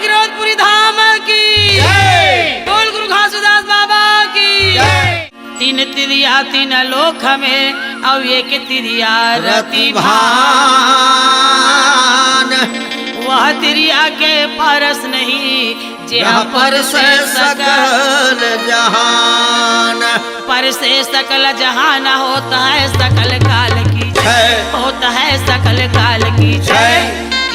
गिरोधपुरी धाम की बोल गुरु घासुदास बाबा की। तीन तिरिया तीन लोक में अब एक तिरिया रति भान, वह तिरिया के परस नहीं जहाँ पर से सकल जहान। पर से सकल जहान होता है सकल काल की जय, होता है सकल काल की जय।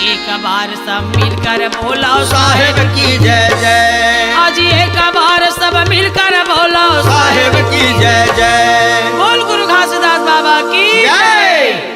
एक बार सब मिलकर बोलो साहेब की जय जय। आज एक बार सब मिलकर बोलो साहेब की जय जय। बोल गुरु घासुदास बाबा की जय।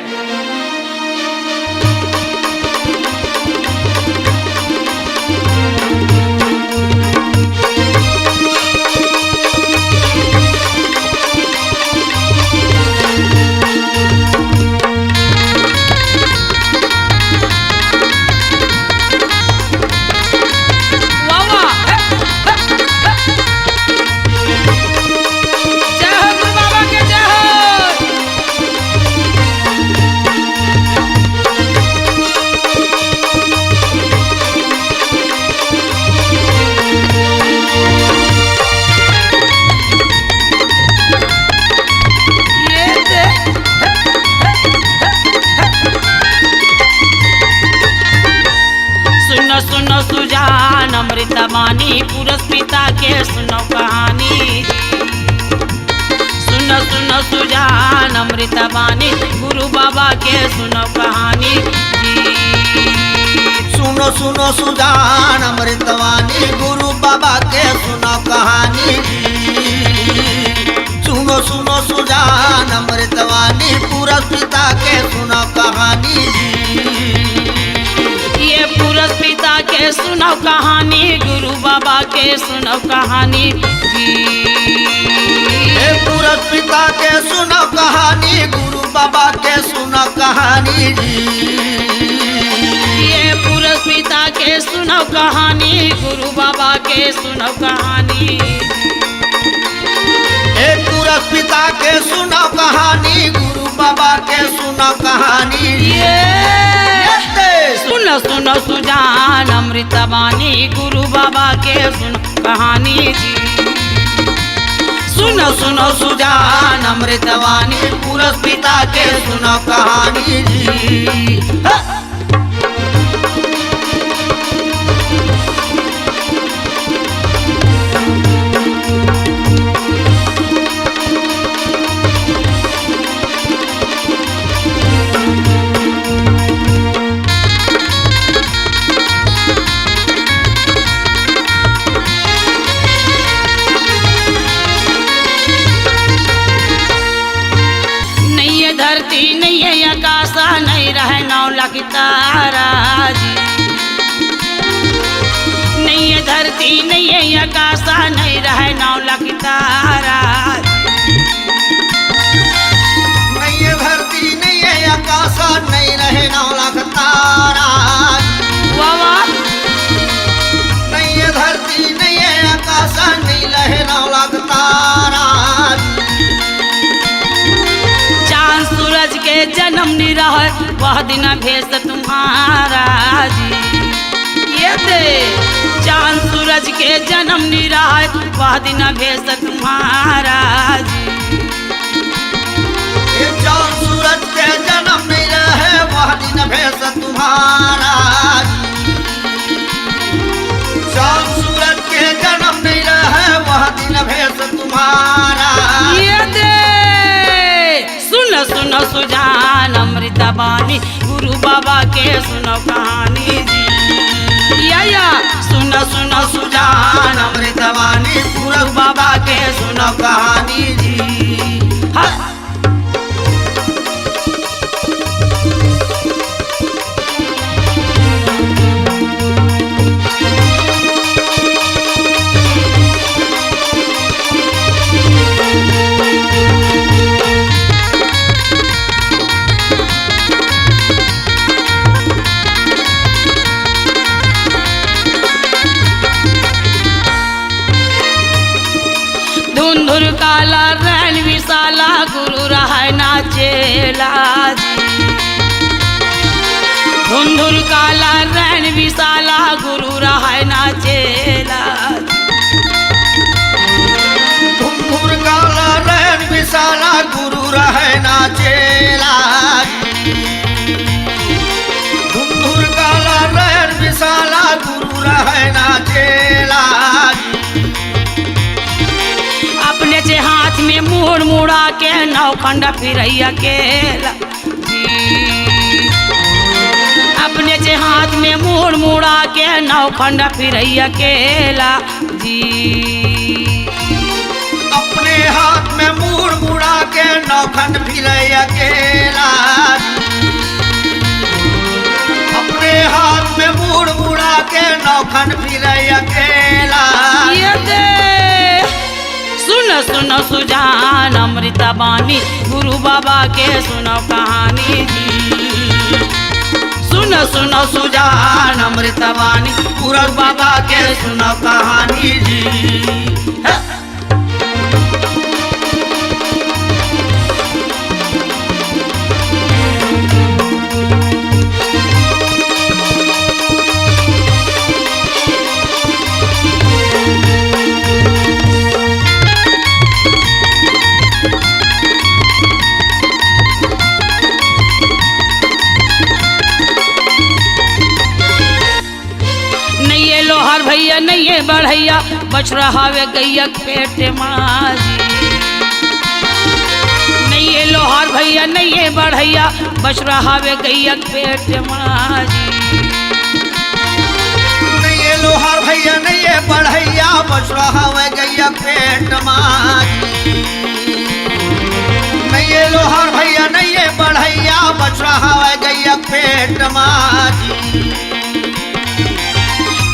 सुनो सुजान अमृतवाणी पुरुष पिता के सुनो कहानी। सुनो सुनो सुजान अमृतवाणी गुरु बाबा के सुनो कहानी। सुनो सुनो सुजान अमृतवाणी गुरु बाबा के सुनो कहानी। सुनो सुनो सुजान अमृतवाणी पुरुष पिता के सुनो कहानी। ये पुरुष पिता के सुनो कहानी गुरु बाबा के सुनो कहानी। ये पुरुष पिता के सुनो कहानी गुरु बाबा के सुनो कहानी। ये पुरुष पिता के सुनो कहानी गुरु बाबा के सुनो कहानी। ये पुरुष पिता के सुनो कहानी गुरु बाबा के सुनो कहानी। सुनो सुनो सुजान अमृतवाणी गुरु बाबा के सुनो कहानी। सुनो सुनो सुजान अमृतवाणी पुरुष पिता के सुनो कहानी। धरती नहीं है आकाशा नहीं रहे नौला की तारा जी। नहीं है धरती नहीं है आकाशा नहीं रहे नौला की तारा। नहीं है धरती नहीं है आकाशा नहीं रहे नौला की तारा। वाह नहीं है धरती नहीं है आकाशा नहीं रहे नौला की तारा। सूरज के जन्म निरह वह दिन भेष तुम्हारा जी। ये दे चांद सूरज के जन्म निरह वह दिन भेष तुम्हारा जी। ये चांद सूरज के जन्म निरह वह दिन भेष तुम्हारा। चांद सूरज के जन्म निरह वह दिन भेष तुम्हारा। ये दे सुनो सुनो सुजान अमृतवाणी गुरु बाबा के सुनो कहानी जी। या सुनो सुनो सुजान अमृतवाणी गुरु बाबा के सुनो कहानी जी। हाँ। धुंधुर काला रैन विशाला गुरु रहा नाचेला जी। धुंधुर काला रैन विशाला गुरु रहा ना चेला। घुंघरू काला नयन विशाला गुरु रहे ना चेला। घुंघरू काला नयन विशाला गुरु रहे ना चेला। अपने से हाथ में मुड़ मुड़ा के नौखंड फिर अकेला जी। अपने से हाथ में मुड़ मुड़ा के नौखंड फिर अकेला जी। अपने हाथ में मुड़ मुड़ा के नौखंड फिर अकेला। अपने हाथ में मुड़ मुड़ा के नौखंड फिर अकेला। ये दे सुनो सुनो सुजान अमृता बानी गुरु बाबा के सुनो कहानी जी। सुनो सुनो सुजान अमृता बानी गुरु बाबा के सुनो कहानी जी। लोहार भैया नहीं बढ़ैया बच रहा वे गैया पेट माजी। नहीं लोहार भैया नहीं बढ़ैया बच रहा वे गैया पेट माजी। नहीं लोहार भैया नहीं बढ़ैया बच रहा वे गैया पेट माजी। नहीं लोहार भैया नहीं बढ़ैया बच रहा वे गैया पेट माजी।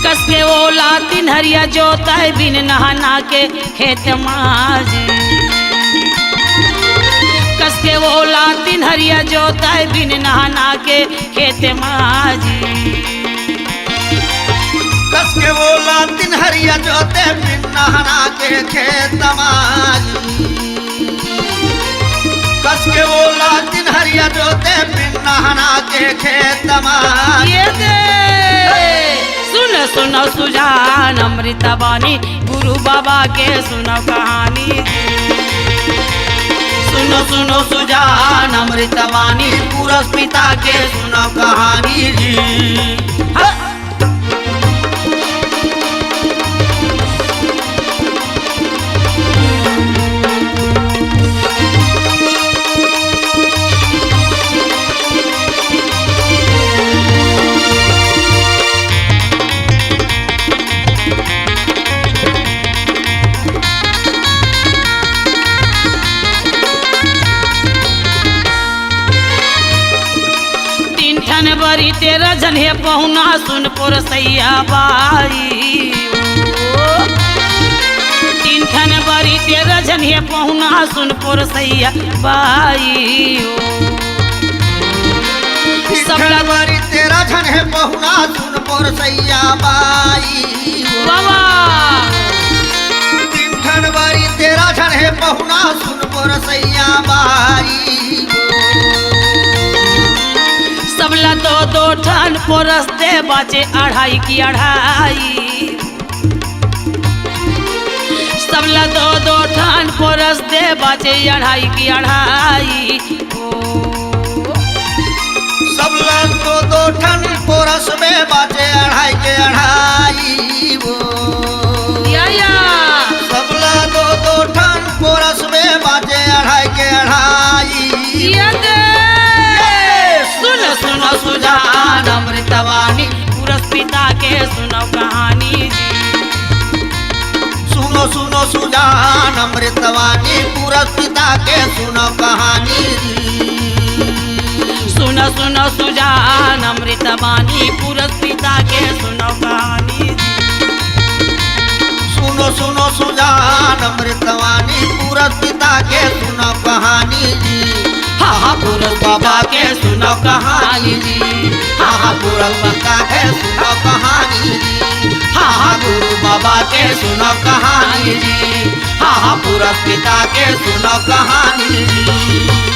कस के ओला दिन हरिया जोता है बिन नहाना के खेत माजी। कस के ओला दिन हरिया जोता है बिन नहाना के खेत माजी। कस के ओला दिन हरिया जोते बिन नहाना के खेत माजी। कस के ओला दिन हरिया जोते बिन नहाना के खेत माजी। सुनो सुनो सुजान अमृता बानी गुरु बाबा के सुनो कहानी जी। सुनो सुनो सुजान अमृता बानी पुरस पिता के सुनो कहानी जी। हाँ। बरी तेरा जन्हे पहुना सुनपुर सैया बाई। तीन ठन बरी तेरा जन्हे पहुना सुनपुर सैया बाई। सबला बरी तेरा जन्हे पहुना सुनपुर सैया बाई। बाबा तीन ठन बरी तेरा जन्हे पहुना सुनपुर सैया बाई। सबला दो दो ठन पोरस दे बाचे अढ़ाई की अढ़ाई। सबला दो दो ठन पोरस दे बाचे अढ़ाई की अढ़ाई। सबला दो दो ठन पोरस में बाचे अढ़ाई के अढ़ाई। सबला दो दो ठन पोरस में बाचे अढ़ाई के अढ़ाई। सुनो सुजान अमृतवाणी पुरस पिता के सुनो कहानी जी। सुनो सुनो सुजान अमृतवाणी पुरस पिता के सुनो कहानी जी। सुनो सुनो सुजान अमृतवाणी पुरस पिता के सुनो कहानी जी। सुनो सुनो सुजान अमृतवाणी पुरस पिता के सुनो कहानी जी। हाँ पुरस बाबा के सुनो कहानी जी। हाँ पुरस पिता के सुनो कहानी जी। हाँ गुरु बाबा के सुनो कहानी जी। हाँ पुरस पिता के सुनो कहानी जी।